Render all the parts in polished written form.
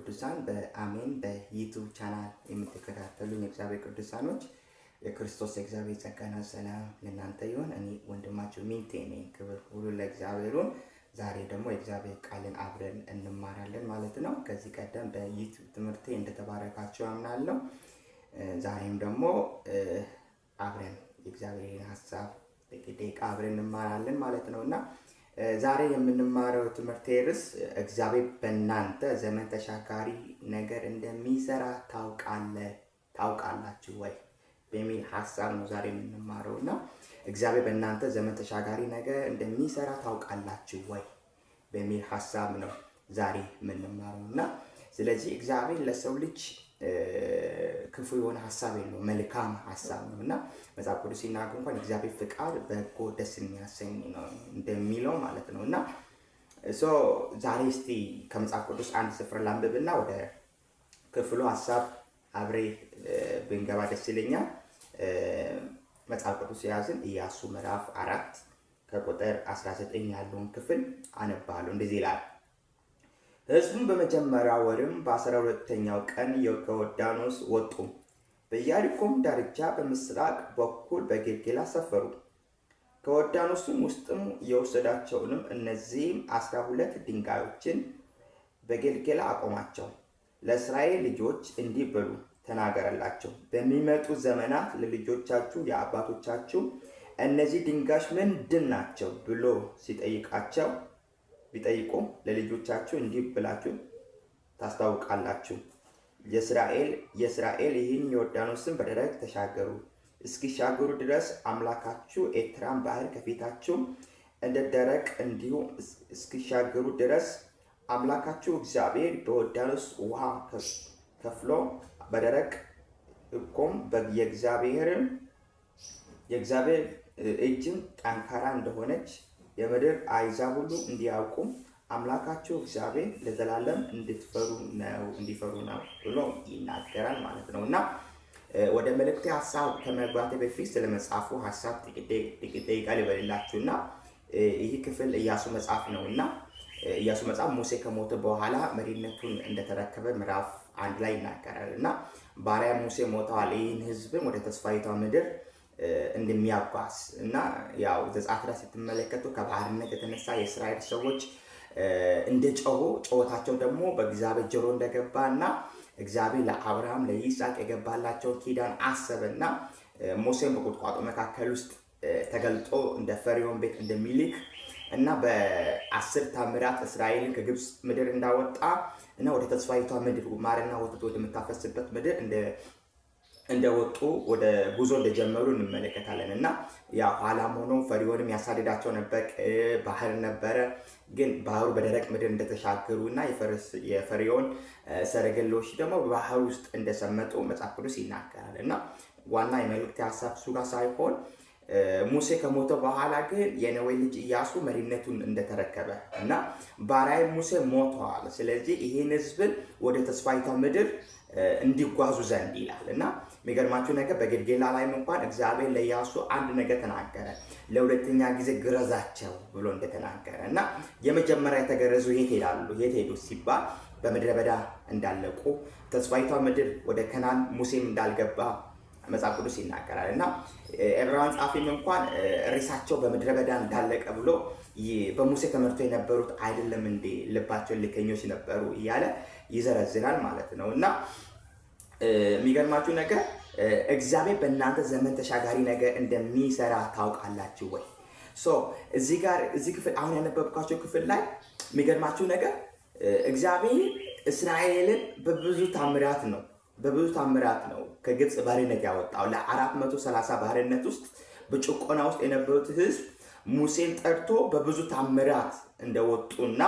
ቅዱሳን በአሜን በዩቲዩብ ቻናል የምትከታተሉኝ የእግዚአብሔር ቅዱሳኖች የክርስቶስ የእግዚአብሔር ጸጋና ሰላም ለእናንተ ይሁን። እኔ ወንድማችሁ ሚንቴ ነኝ። ክብር ሁሉ ለእግዚአብሔር ይሁን። ዛሬ ደግሞ የእግዚአብሔር ቃልን አብረን እንማራለን ማለት ነው። ከዚህ ቀደም በዩቲዩብ ትምህርቴ እንደተባረካችሁ አምናለሁ። ዛሬም ደግሞ አብረን የእግዚአብሔርን ሐሳብ ደቂቃ አብረን እንማራለን ማለት ነውና ዛሬ የምንማረው ትምህርት ርዕስ እግዚአብሔር በእናንተ ዘመን ተሻጋሪ ነገር እንደሚሰራ ታውቃላችሁ ወይ በሚል ሐሳብ ነው ዛሬ የምንማረውና እግዚአብሔር በእናንተ ዘመን ተሻጋሪ ነገር እንደሚሰራ ታውቃላችሁ ወይ በሚል ሐሳብ ነው ዛሬ የምንማረውና ስለዚህ እግዚአብሔር ለሰው ልጅ ክፉ የሆነ ሐሳብ የለው መልካም ሐሳብ ነውና መጽሐፍ ቅዱስ ሲናገር እንኳን እግዚአብሔር ፍቃድ በጎ ደስ የሚያሰኝ ነው እንደሚለው ማለት ነውና ዛሬ እስቲ ከመጽሐፍ ቅዱስ አንድ ስፍራ ላንብብና ወደ ክፍሉ ሐሳብ አብሬ ብንገባ ደስ ይለኛል። መጽሐፍ ቅዱስ ያዝን ኢያሱ ምዕራፍ 4 ከቁጥር 19 ያለውን ክፍል አነባለሁ። እንደዚህ ይላል። ሕዝቡም በመጀመሪያው ወርም በ12ኛው ቀን ከዮርዳኖስ ወጡ፣ በኢያሪኮም ዳርቻ በምስራቅ በኩል በጌልጌላ ሰፈሩ። ከዮርዳኖስም ውስጥም የወሰዳቸውንም እነዚህም 12 ድንጋዮችን በጌልጌላ አቆማቸው። ለእስራኤል ልጆች እንዲህ ብሉ ተናገረላቸው፣ በሚመጡ ዘመናት ለልጆቻችሁ የአባቶቻችሁ እነዚህ ድንጋዮች ምንድን ናቸው ብሎ ቢጠይቁ ለልጆቻችሁ እንዲህ ብላችሁ ታስታውቃላችሁ፣ የእስራኤል ይህን ዮርዳኖስን በደረቅ ተሻገሩ እስኪሻገሩ ድረስ አምላካችሁ ኤርትራን ባህር ከፊታችሁ እንደደረቅ እንዲሁ እስኪሻገሩ ድረስ አምላካችሁ እግዚአብሔር በዮርዳኖስ ውሃ ከፍሎ በደረቅ እኮም የእግዚአብሔር እጅም ጠንካራ እንደሆነች የምድር አሕዛብ ሁሉ እንዲያውቁ አምላካችሁ እግዚአብሔር ለዘላለም እንዲፈሩ ነው ብሎ ይናገራል ማለት ነውና ወደ መልእክቴ ሐሳብ ከመግባቴ በፊት ስለ መጽሐፉ ሐሳብ ጥቂት ደቂቃ ልበልላችሁና ይህ ክፍል ኢያሱ መጽሐፍ ነውና ኢያሱ መጽሐፍ ሙሴ ከሞተ በኋላ መሪነቱን እንደተረከበ ምዕራፍ 1 ላይ ይናገራልና ባሪያ ሙሴ ሞተዋል፣ ይህን ሕዝብም ወደ ተስፋይቷ ምድር እንደሚያጓዝ እና ያው ዘጸአት ላይ ስትመለከቱ ከባህርነት የተነሳ የእስራኤል ሰዎች እንደጮሁ ጩኸታቸው ደግሞ በእግዚአብሔር ጆሮ እንደገባና እግዚአብሔር ለአብርሃም ለይስሐቅ የገባላቸው ኪዳን አሰበና ሙሴን በቁጥቋጦ መካከል ውስጥ ተገልጦ እንደ ፈርዖን ቤት እንደሚልክ እና በ10 ታምራት እስራኤልን ከግብጽ ምድር እንዳወጣ እና ወደ ተስፋይቷ ምድር ማርና ወተት ወደምታፈስበት ምድር እንደወጡ ወደ ጉዞ እንደጀመሩ እንመለከታለን እና ያው ኋላም ሆኖ ፈርዖንም ያሳደዳቸው ነበር፣ ባህር ነበረ። ግን ባህሩ በደረቅ ምድር እንደተሻገሩና የፈርዖን ሰረገሎች ደግሞ በባህር ውስጥ እንደሰመጡ መጽሐፍ ቅዱስ ይናገራል እና ዋና የመልእክት ሐሳብ እሱ ጋር ሳይሆን ሙሴ ከሞተ በኋላ ግን የነዌ ልጅ ኢያሱ መሪነቱን እንደተረከበ እና ባሪያ ሙሴ ሞቷል፣ ስለዚህ ይሄን ሕዝብ ወደ ተስፋይቷ ምድር እንዲጓዙ ዘንድ ይላል እና የሚገርማችሁ ነገር በጌልጌላ ላይም እንኳን እግዚአብሔር ለኢያሱ አንድ ነገር ተናገረ፣ ለሁለተኛ ጊዜ ግረዛቸው ብሎ እንደተናገረ እና የመጀመሪያ የተገረዙ የት ሄዱ ሲባል በምድረ በዳ እንዳለቁ ተስፋይቷ ምድር ወደ ከናን ሙሴም እንዳልገባ መጽሐፍ ቅዱስ ይናገራል እና ዕብራውያን ጻፊም እንኳን ሬሳቸው በምድረ በዳ እንዳለቀ ብሎ በሙሴ ተመርቶ የነበሩት አይደለም እንዴ ልባቸው ልከኞች ነበሩ እያለ ይዘረዝራል ማለት ነው እና የሚገርማችሁ ነገር እግዚአብሔር በእናንተ ዘመን ተሻጋሪ ነገር እንደሚሰራ ታውቃላችሁ ወይ? እዚህ ክፍል አሁን ያነበብኳቸው ክፍል ላይ የሚገርማችሁ ነገር እግዚአብሔር እስራኤልን በብዙ ታምራት ነው ከግብጽ ባርነት ያወጣው። ለ430 ባርነት ውስጥ በጭቆና ውስጥ የነበሩት ሕዝብ ሙሴን ጠርቶ በብዙ ታምራት እንደወጡና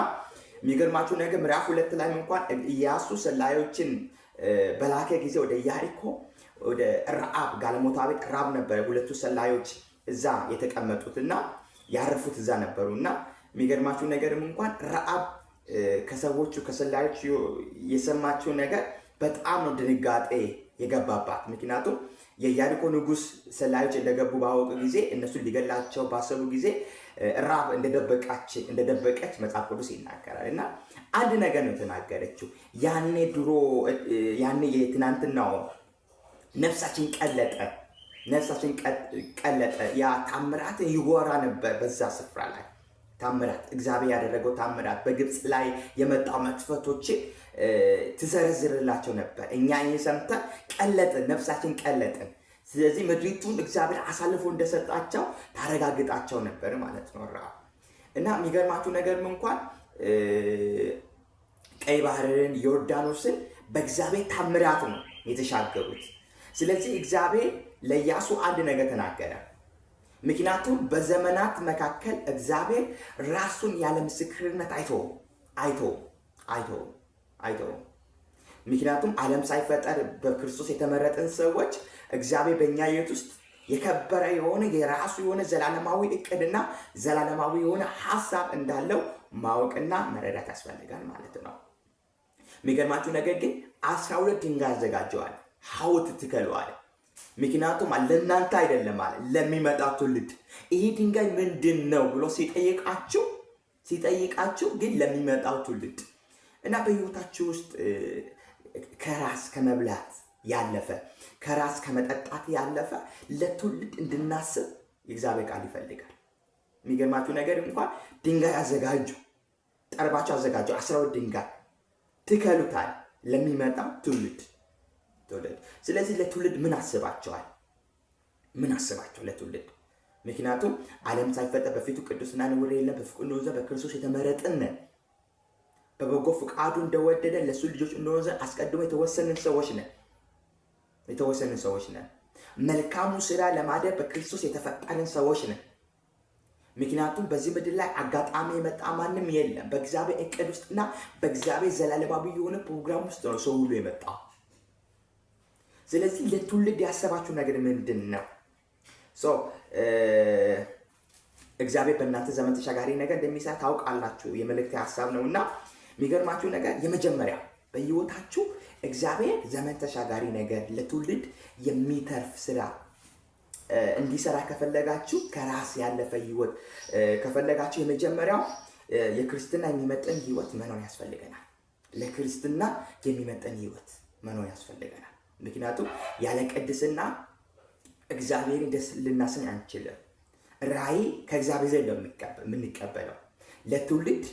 የሚገርማችሁ ነገር ምዕራፍ 2 ላይ እንኳን ኢያሱ ሰላዮችን በላከ ጊዜ ወደ ኢያሪኮ ወደ ረአብ ጋለሞታ ቤት ረአብ ነበር ሁለቱ ሰላዮች እዛ የተቀመጡትና ያረፉት እዛ ነበሩና የሚገርማችሁ ነገርም እንኳን ረአብ ከሰላዮች የሰማችው ነገር በጣም ነው ድንጋጤ የገባባት። ምክንያቱም የኢያሪኮ ንጉስ ሰላዮች እንደገቡ ባወቁ ጊዜ እነሱ ሊገላቸው ባሰቡ ጊዜ ራብ እንደደበቀች መጽሐፍ ቅዱስ ይናገራልና አንድ ነገር ነው የተናገረችው። ያኔ የትናንትናው ነፍሳችን ቀለጠ። ያ ታምራት ይወራ ነበር በዛ ስፍራ ላይ ታምራት፣ እግዚአብሔር ያደረገው ታምራት፣ በግብፅ ላይ የመጣው መክፈቶችን ትዘረዝርላቸው ነበር። እኛ ይህን ሰምተን ቀለጥን፣ ነፍሳችን ቀለጥን። ስለዚህ ምድሪቱን እግዚአብሔር አሳልፎ እንደሰጣቸው ታረጋግጣቸው ነበር ማለት ነው ራብ እና የሚገርማችሁ ነገርም እንኳን ቀይ ባህርን ዮርዳኖስን በእግዚአብሔር ታምራት ነው የተሻገሩት። ስለዚህ እግዚአብሔር ለኢያሱ አንድ ነገር ተናገረ። ምክንያቱም በዘመናት መካከል እግዚአብሔር ራሱን ያለ ምስክርነት አይቶ ምክንያቱም ዓለም ሳይፈጠር በክርስቶስ የተመረጠን ሰዎች እግዚአብሔር በእኛ ሕይወት ውስጥ የከበረ የሆነ የራሱ የሆነ ዘላለማዊ እቅድና ዘላለማዊ የሆነ ሐሳብ እንዳለው ማወቅና መረዳት ያስፈልጋል ማለት ነው። የሚገርማችሁ ነገር ግን 12 ድንጋይ አዘጋጀዋል፣ ሐውልት ትከለዋል። ምክንያቱም ለእናንተ አይደለም አለ፣ ለሚመጣው ትውልድ። ይህ ድንጋይ ምንድን ነው ብሎ ሲጠይቃችሁ ግን ለሚመጣው ትውልድ እና በሕይወታችሁ ውስጥ ከራስ ከመብላት ያለፈ ከራስ ከመጠጣት ያለፈ ለትውልድ እንድናስብ የእግዚአብሔር ቃል ይፈልጋል። የሚገርማችሁ ነገር እንኳን ድንጋይ ጠርባችሁ አዘጋጁ 12 ድንጋይ ትከሉታል ለሚመጣው ትውልድ። ስለዚህ ለትውልድ ምን አስባቸው ለትውልድ? ምክንያቱም ዓለም ሳይፈጠር በፊቱ ቅዱስና ነውር የለም፣ በፍቅሩ እንሆን ዘንድ በክርስቶስ የተመረጥን ነን። በበጎ ፍቃዱ እንደወደደ ለእሱ ልጆች እንሆን ዘንድ አስቀድሞ የተወሰንን ሰዎች ነን። መልካሙ ስራ ለማድረግ በክርስቶስ የተፈጠርን ሰዎች ነን። ምክንያቱም በዚህ ምድር ላይ አጋጣሚ የመጣ ማንም የለም። በእግዚአብሔር እቅድ ውስጥና በእግዚአብሔር ዘላለማዊ የሆነ ፕሮግራም ውስጥ ነው ሰው ሁሉ የመጣው። ስለዚህ ለትውልድ ያሰባችሁ ነገር ምንድን ነው? እግዚአብሔር በእናንተ ዘመን ተሻጋሪ ነገር እንደሚሰራ ታውቃላችሁ። የመልእክት ሀሳብ ነው እና የሚገርማችሁ ነገር የመጀመሪያ በሕይወታችሁ እግዚአብሔር ዘመን ተሻጋሪ ነገር ለትውልድ የሚተርፍ ስራ እንዲሰራ ከፈለጋችሁ፣ ከራስ ያለፈ ሕይወት ከፈለጋችሁ የመጀመሪያው የክርስትና የሚመጥን ሕይወት መኖር ያስፈልገናል። ለክርስትና የሚመጥን ሕይወት መኖር ያስፈልገናል። ምክንያቱም ያለ ቅድስና እግዚአብሔርን ደስ ልናሰኝ አንችልም። ራእይ ከእግዚአብሔር ዘንድ ነው የምንቀበለው። ለትውልድ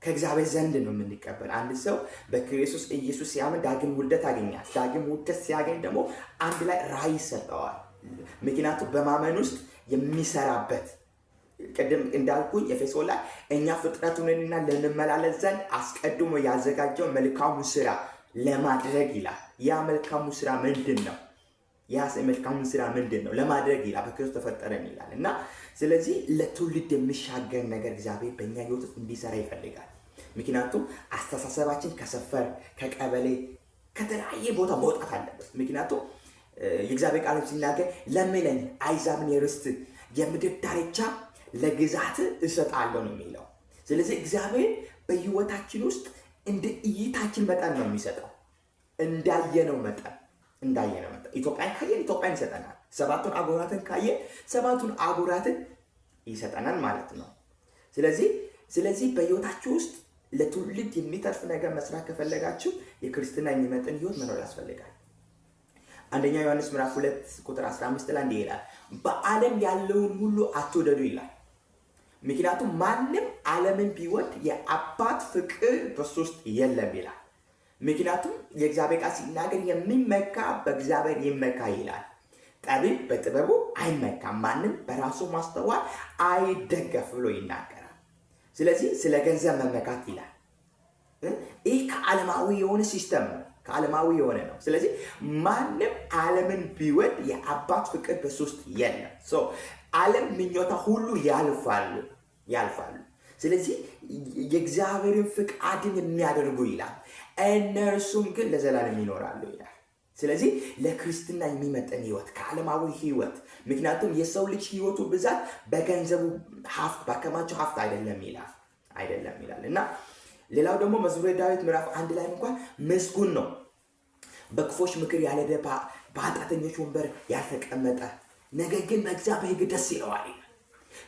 ከእግዚአብሔር ዘንድ ነው የምንቀበል። አንድ ሰው በክርስቶስ ኢየሱስ ሲያምን ዳግም ውልደት ያገኛል። ዳግም ውልደት ሲያገኝ ደግሞ አንድ ላይ ራእይ ይሰጠዋል። ምክንያቱም በማመን ውስጥ የሚሰራበት ቅድም እንዳልኩኝ ኤፌሶን ላይ እኛ ፍጥረቱንና ልንመላለስ ዘንድ አስቀድሞ ያዘጋጀው መልካሙ ስራ ለማድረግ ይላል። ያ መልካሙ ስራ ምንድን ነው? ለማድረግ ይላል። በክርስቶስ ተፈጠረን ይላል እና ስለዚህ ለትውልድ የሚሻገር ነገር እግዚአብሔር በእኛ ሕይወት ውስጥ እንዲሰራ ይፈልጋል። ምክንያቱም አስተሳሰባችን ከሰፈር ከቀበሌ ከተለያየ ቦታ መውጣት አለበት። ምክንያቱም የእግዚአብሔር ቃል ሲናገር ለምነኝ አሕዛብን የርስት የምድር ዳርቻ ለግዛት እሰጣለሁ ነው የሚለው። ስለዚህ እግዚአብሔር በሕይወታችን ውስጥ እንደ እይታችን መጠን ነው የሚሰጠው። እንዳየነው መጠን ኢትዮጵያን ካየን ኢትዮጵያን ይሰጠናል። 7ቱን አህጉራትን ካየን 7ቱን አህጉራትን ይሰጠናል ማለት ነው። ስለዚህ በሕይወታችሁ ውስጥ ለትውልድ የሚተርፍ ነገር መስራት ከፈለጋችሁ የክርስትና የሚመጥን ሕይወት መኖር ያስፈልጋል። አንደኛ ዮሐንስ ምዕራፍ 2 ቁጥር 15 ላይ እንዲህ ይላል፣ በዓለም ያለውን ሁሉ አትውደዱ ይላል። ምክንያቱም ማንም ዓለምን ቢወድ የአባት ፍቅር በሱ ውስጥ የለም ይላል። ምክንያቱም የእግዚአብሔር ቃል ሲናገር የሚመካ በእግዚአብሔር ይመካ ይላል። ጠቢብ በጥበቡ አይመካም፣ ማንም በራሱ ማስተዋል አይደገፍ ብሎ ይናገራል። ስለዚህ ስለ ገንዘብ መመካት ይላል። ይህ ከዓለማዊ የሆነ ሲስተም ነው፣ ከዓለማዊ የሆነ ነው። ስለዚህ ማንም ዓለምን ቢወድ የአባት ፍቅር በሱ ውስጥ የለም። ዓለም ምኞታ ሁሉ ያልፋሉ። ስለዚህ የእግዚአብሔርን ፍቃድን የሚያደርጉ ይላል እነርሱም ግን ለዘላለም ይኖራሉ ይላል። ስለዚህ ለክርስትና የሚመጥን ሕይወት ከዓለማዊ ሕይወት፣ ምክንያቱም የሰው ልጅ ሕይወቱ ብዛት በገንዘቡ ሀብት ባከማቸው ሀብት አይደለም ይላል እና ሌላው ደግሞ መዝሙረ ዳዊት ምዕራፍ 1 ላይ እንኳን ምስጉን ነው በክፎች ምክር ያልሄደ፣ በኃጢአተኞች ወንበር ያልተቀመጠ፣ ነገር ግን በእግዚአብሔር ሕግ ደስ ይለዋል።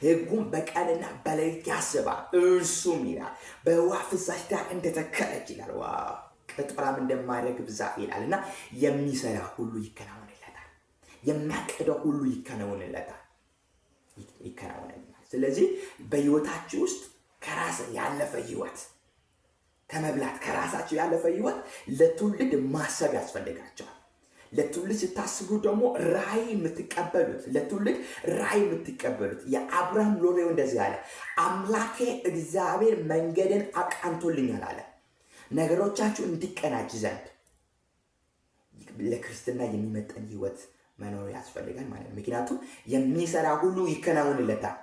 ሕጉም በቀንና በሌሊት ያስባል። እርሱም ይላል በውኃ ፍሳሽ ዳር እንደተከለች ይላል። ቅጠሏም እንደማይረግፍ ዛፍ ይላል እና የሚሰራ ሁሉ ይከናወንለታል። የሚያቅደው ሁሉ ይከናወንለታል። ስለዚህ በህይወታችሁ ውስጥ ከራስ ያለፈ ህይወት ከመብላት ከራሳችሁ ያለፈ ህይወት ለትውልድ ማሰብ ያስፈልጋቸዋል። ለትውልድ ስታስቡ ደግሞ ራዕይ የምትቀበሉት የአብርሃም ሎሌው እንደዚህ አለ፣ አምላኬ እግዚአብሔር መንገድን አቃንቶልኛል አለ። ነገሮቻችሁ እንዲቀናጅ ዘንድ ለክርስትና የሚመጠን ህይወት መኖር ያስፈልጋል ማለት ነው። ምክንያቱም የሚሰራ ሁሉ ይከናወንለታል።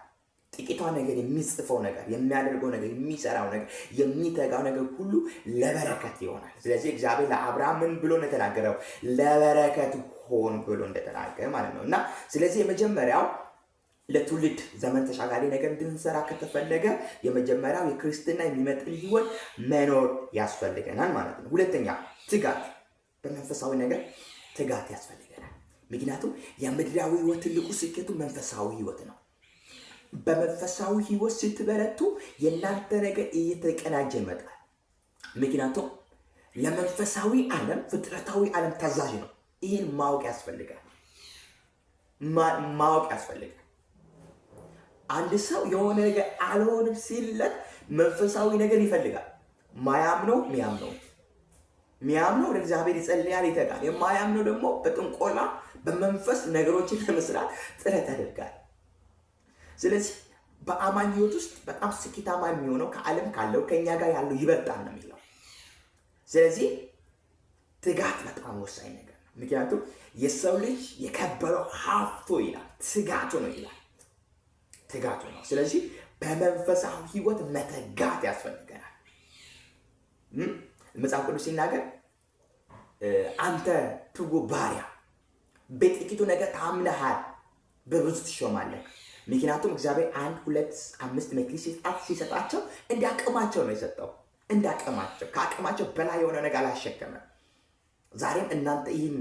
ጥቂቷ ነገር፣ የሚጽፈው ነገር፣ የሚያደርገው ነገር፣ የሚሰራው ነገር፣ የሚተጋው ነገር ሁሉ ለበረከት ይሆናል። ስለዚህ እግዚአብሔር ለአብርሃም ምን ብሎ እንደተናገረው ለበረከት ሆን ብሎ እንደተናገረ ማለት ነው እና ስለዚህ የመጀመሪያው ለትውልድ ዘመን ተሻጋሪ ነገር እንድንሰራ ከተፈለገ የመጀመሪያው የክርስትና የሚመጥን ህይወት መኖር ያስፈልገናል ማለት ነው። ሁለተኛ ትጋት፣ በመንፈሳዊ ነገር ትጋት ያስፈልገናል። ምክንያቱም የምድራዊ ህይወት ትልቁ ስኬቱ መንፈሳዊ ህይወት ነው። በመንፈሳዊ ህይወት ስትበረቱ የእናንተ ነገር እየተቀናጀ ይመጣል። ምክንያቱም ለመንፈሳዊ ዓለም ፍጥረታዊ ዓለም ታዛዥ ነው። ይህን ማወቅ ያስፈልጋል። አንድ ሰው የሆነ ነገር አልሆንም ሲለት መንፈሳዊ ነገር ይፈልጋል። ሚያምነው ለእግዚአብሔር ይጸልያል፣ ይተጋል። የማያምነው ደግሞ በጥንቆላ በመንፈስ ነገሮችን ለመስራት ጥረት ያደርጋል። ስለዚህ በአማኝ ህይወት ውስጥ በጣም ስኬታማ የሚሆነው ከዓለም ካለው ከኛ ጋር ያለው ይበልጣል ነው የሚለው። ስለዚህ ትጋት በጣም ወሳኝ ነገር ነው። ምክንያቱም የሰው ልጅ የከበረው ሀብቱ ይላል ትጋቱ ነው። ስለዚህ በመንፈሳዊ ህይወት መተጋት ያስፈልገናል። መጽሐፍ ቅዱስ ሲናገር አንተ ትጉ ባሪያ በጥቂቱ ነገር ታምነሃል፣ በብዙ ትሾማለህ። ምክንያቱም እግዚአብሔር 1 2 5 መክሊት ሲሰጣቸው እንዳቅማቸው ነው የሰጠው። እንዳቅማቸው ከአቅማቸው በላይ የሆነ ነገር አላሸከመም። ዛሬም እናንተ ይህን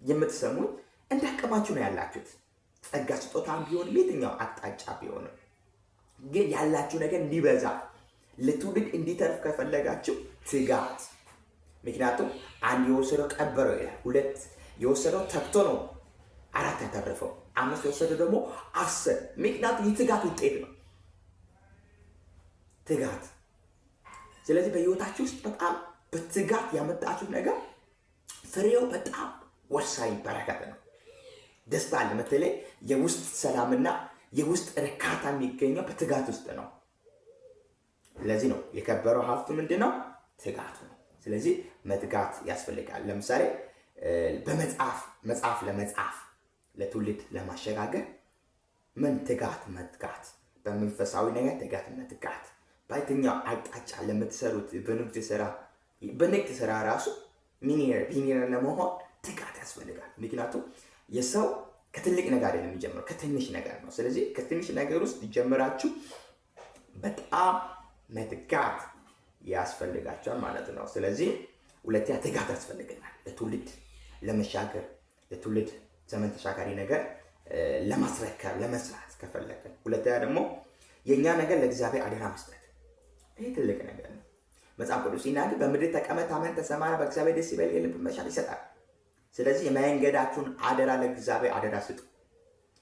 የምትሰሙኝ እንዳቅማችሁ ነው ያላችሁት። ጸጋ ስጦታም ቢሆን የትኛው አቅጣጫ ቢሆን ግን ያላችሁ ነገር እንዲበዛ ለትውልድ እንዲተርፍ ከፈለጋችሁ ትጋት። ምክንያቱም 1 የወሰደው ቀበረው ይላል፣ 2 የወሰደው ተግቶ ነው 4 ያተረፈው፣ 5 የወሰደው ደግሞ 10። ምክንያቱም የትጋት ውጤት ነው ትጋት። ስለዚህ በህይወታችሁ ውስጥ በጣም በትጋት ያመጣችሁት ነገር ፍሬው በጣም ወሳኝ በረከት ነው። ደስታ አለ። በተለይ የውስጥ ሰላምና የውስጥ እርካታ የሚገኘው በትጋት ውስጥ ነው። ስለዚህ ነው የከበረው ሀብቱ ምንድነው? ትጋቱ ነው። ስለዚህ መትጋት ያስፈልጋል። ለምሳሌ መጽሐፍ ለመጻፍ ለትውልድ ለማሸጋገር ምን መትጋት፣ በመንፈሳዊ ነገር ትጋት መትጋት። በየትኛው አቅጣጫ ለምትሰሩት በንግድ ስራ ራሱ ሚሊየነር ለመሆን ትጋት ያስፈልጋል። ምክንያቱም የሰው ከትልቅ ነገር አይደለም የሚጀምረው፣ ከትንሽ ነገር ነው። ስለዚህ ከትንሽ ነገር ውስጥ ጀምራችሁ በጣም መትጋት ያስፈልጋቸዋል ማለት ነው። ስለዚህ ሁለተኛ ትጋት ያስፈልገናል ለትውልድ ለመሻገር፣ ለትውልድ ዘመን ተሻጋሪ ነገር ለማስረከብ ለመስራት ከፈለግን። ሁለተኛ ደግሞ የኛ ነገር ለእግዚአብሔር አደራ መስጠት። ይሄ ትልቅ ነገር ነው። መጽሐፍ ቅዱስ ሲናገር በምድር ተቀመጥ፣ ታመን፣ ተሰማራ፣ በእግዚአብሔር ደስ ይበል፣ የልብ መሻት ይሰጣል። ስለዚህ የመንገዳችሁን አደራ ለእግዚአብሔር አደራ ስጡ።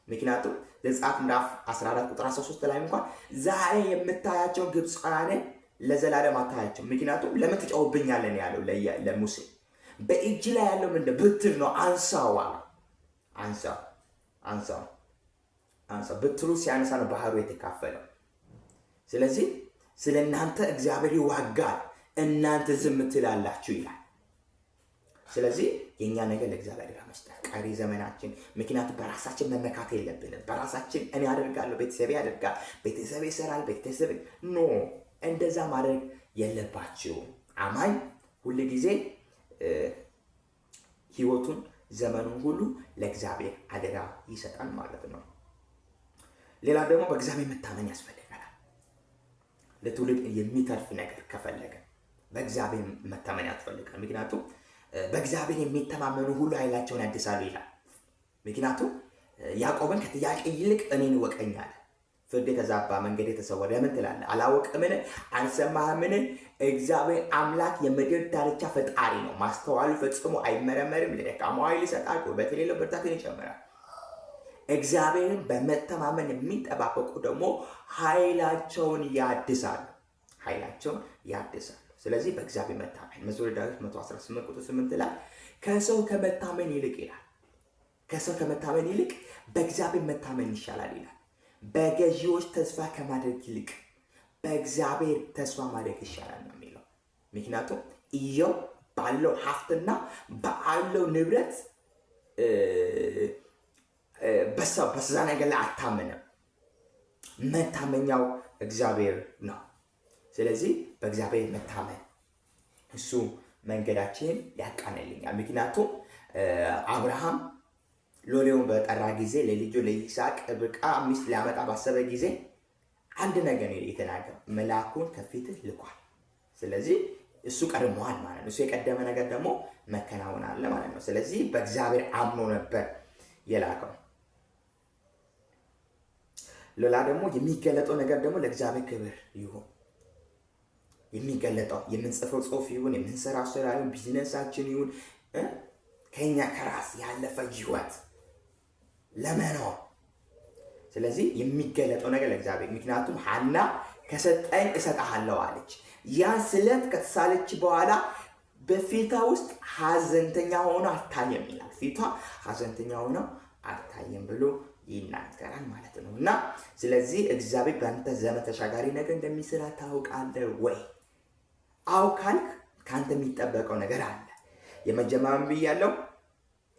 ምክንያቱም ዘጸአት ምዕራፍ 14 ቁጥር 13 ላይ እንኳን ዛሬ የምታያቸው ግብፃውያንን ለዘላለም አታያቸው፣ ምክንያቱም ለምን ትጫወትብኛለህ ያለው ለሙሴ። በእጅ ላይ ያለው ምንድነው? በትር ነው። አንሳው። በትሩ ሲያነሳ ነው ባህሩ የተካፈለው። ስለዚህ ስለ እናንተ እግዚአብሔር ይዋጋል፣ እናንተ ዝም ትላላችሁ ይላል። ስለዚህ የኛ ነገር ለእግዚአብሔር አደራ መስጠት ቀሪ ዘመናችን። ምክንያቱም በራሳችን መመካት የለብንም። በራሳችን እኔ አደርጋለሁ፣ ቤተሰቤ ያደርጋል፣ ቤተሰቤ ይሰራል፣ ቤተሰቤ እንደዛ ማድረግ የለባችሁ። አማኝ ሁሉ ጊዜ ህይወቱን ዘመኑን ሁሉ ለእግዚአብሔር አደራ ይሰጣል ማለት ነው። ሌላ ደግሞ በእግዚአብሔር መታመን ያስፈልጋል። ለትውልድ የሚተርፍ ነገር ከፈለገ በእግዚአብሔር መታመን ያስፈልጋል። ምክንያቱም በእግዚአብሔር የሚተማመኑ ሁሉ ኃይላቸውን ያድሳሉ ይላል። ምክንያቱም ያዕቆብን ከጥያቄ ይልቅ እኔን እወቀኝ አለ። ፍርድ የተዛባ መንገድ የተሰወረ ለምን ትላለህ? አላወቅምን? አልሰማህምን? እግዚአብሔር አምላክ የምድር ዳርቻ ፈጣሪ ነው። ማስተዋሉ ፈጽሞ አይመረመርም። ለደካማው ኃይል ይሰጣል፣ ጉልበት የሌለው ብርታትን ይጨምራል። እግዚአብሔርን በመተማመን የሚጠባበቁ ደግሞ ኃይላቸውን ያድሳሉ። ስለዚህ በእግዚአብሔር መታመን መዝሙረ ዳዊት 118 ቁጥር 8 ላይ ከሰው ከመታመን ይልቅ ይላል፣ ከሰው ከመታመን ይልቅ በእግዚአብሔር መታመን ይሻላል ይላል። በገዢዎች ተስፋ ከማድረግ ይልቅ በእግዚአብሔር ተስፋ ማድረግ ይሻላል ነው የሚለው። ምክንያቱም ኢዮብ ባለው ሀብትና ባለው ንብረት በዛ ነገር ላይ አታመነም። መታመኛው እግዚአብሔር ነው። ስለዚህ በእግዚአብሔር መታመን እሱ መንገዳችንን ያቃናልኛል። ምክንያቱም አብርሃም ሎሌውን በጠራ ጊዜ ለልጁ ለይስሐቅ ርብቃ ሚስት ሊያመጣ ባሰበ ጊዜ አንድ ነገር ነው የተናገረው፣ መልአኩን ከፊትህ ልኳል። ስለዚህ እሱ ቀድሞዋል ማለት ነው። እሱ የቀደመ ነገር ደግሞ መከናወን አለ ማለት ነው። ስለዚህ በእግዚአብሔር አምኖ ነበር የላከው። ሌላ ደግሞ የሚገለጠው ነገር ደግሞ ለእግዚአብሔር ክብር ይሁን። የሚገለጠው የምንጽፈው ጽሑፍ ይሁን፣ የምንሰራው ስራ ይሁን፣ ቢዝነሳችን ይሁን፣ ከኛ ከራስ ያለፈ ህይወት ለመኖር። ስለዚህ የሚገለጠው ነገር ለእግዚአብሔር። ምክንያቱም ሐና ከሰጠኝ እሰጥሃለሁ አለች። ያን ስለት ከተሳለች በኋላ በፊቷ ውስጥ ሐዘንተኛ ሆኖ አልታየም ይላል። ፊቷ ሐዘንተኛ ሆኖ አልታየም ብሎ ይናገራል ማለት ነው። እና ስለዚህ እግዚአብሔር በአንተ ዘመን ተሻጋሪ ነገር እንደሚሰራ ታውቃለህ ወይ? አው ካልክ ካንተ የሚጠበቀው ነገር አለ። የመጀመሪያው ብያለሁ፣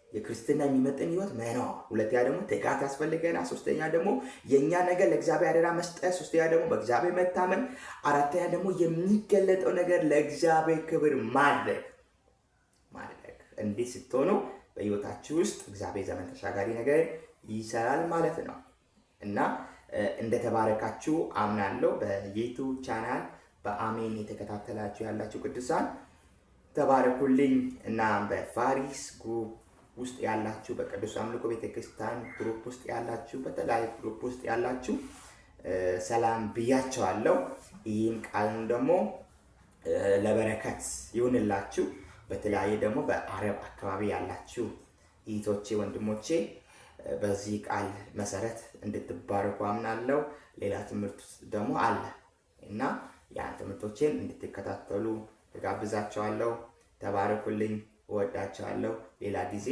የክርስትና የሚመጥን ህይወት መኖር። ሁለተኛ ደግሞ ትጋት ያስፈልገናል። ሶስተኛ ደግሞ የኛ ነገር ለእግዚአብሔር አደራ መስጠት። ሶስተኛ ደግሞ በእግዚአብሔር መታመን። አራተኛ ደግሞ የሚገለጠው ነገር ለእግዚአብሔር ክብር ማድረግ። እንዴት ስትሆኑ በህይወታችሁ ውስጥ እግዚአብሔር ዘመን ተሻጋሪ ነገር ይሰራል ማለት ነው። እና እንደተባረካችሁ አምናለሁ። በዩቲዩብ ቻናል በአሜን የተከታተላችሁ ያላችሁ ቅዱሳን ተባረኩልኝ። እና በፋሪስ ግሩፕ ውስጥ ያላችሁ፣ በቅዱስ አምልኮ ቤተክርስቲያን ግሩፕ ውስጥ ያላችሁ፣ በተለያዩ ግሩፕ ውስጥ ያላችሁ ሰላም ብያቸዋለሁ። ይህን ቃል ደግሞ ለበረከት ይሁንላችሁ። በተለያየ ደግሞ በአረብ አካባቢ ያላችሁ እህቶቼ ወንድሞቼ በዚህ ቃል መሰረት እንድትባረኩ አምናለሁ። ሌላ ትምህርት ደግሞ አለ እና ያን ትምህርቶችን እንድትከታተሉ ተጋብዛቸዋለሁ። ተባረኩልኝ። እወዳቸዋለሁ። ሌላ ጊዜ